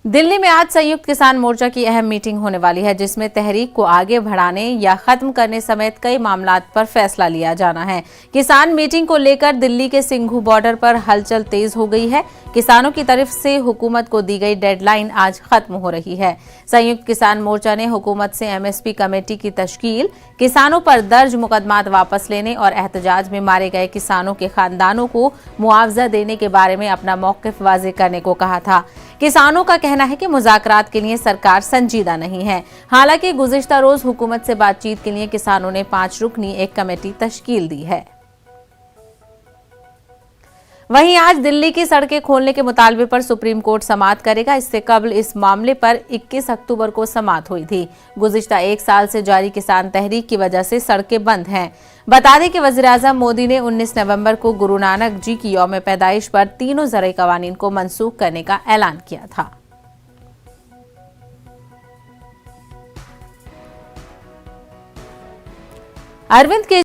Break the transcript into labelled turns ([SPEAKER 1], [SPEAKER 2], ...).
[SPEAKER 1] दिल्ली में आज संयुक्त किसान मोर्चा की अहम मीटिंग होने वाली है, जिसमें तहरीक को आगे बढ़ाने या खत्म करने समेत कई मामलात पर फैसला लिया जाना है। किसान मीटिंग को लेकर दिल्ली के सिंघू बॉर्डर पर हलचल तेज हो गई है। किसानों की तरफ से हुकूमत को दी गई डेडलाइन आज खत्म हो रही है। संयुक्त किसान मोर्चा ने हुकूमत से एमएसपी कमेटी की तश्कील, किसानों पर दर्ज मुकदमात वापस लेने और एहतजाज में मारे गए किसानों के खानदानों को मुआवजा देने के बारे में अपना मौकिफ वाज़ेह करने को कहा था। किसानों का कहना है कि मुज़ाकरात के लिए सरकार संजीदा नहीं है। हालांकि गुज़िश्ता रोज हुकूमत से बातचीत के लिए किसानों ने 5 रुकनी एक कमेटी तश्कील दी है। वहीं आज दिल्ली की सड़कें खोलने के मुतालबे पर सुप्रीम कोर्ट समाअत करेगा। इससे कबल इस मामले पर 21 अक्टूबर को समाअत हुई थी। गुज़िश्ता 1 साल से जारी किसान तहरीक की वजह से सड़कें बंद हैं। बता दें कि वज़ीर-ए-आज़म मोदी ने 19 नवंबर को गुरु नानक जी की यौम पैदाइश पर तीनों ज़रई कवानीन को मनसूख करने का ऐलान किया था। अरविंद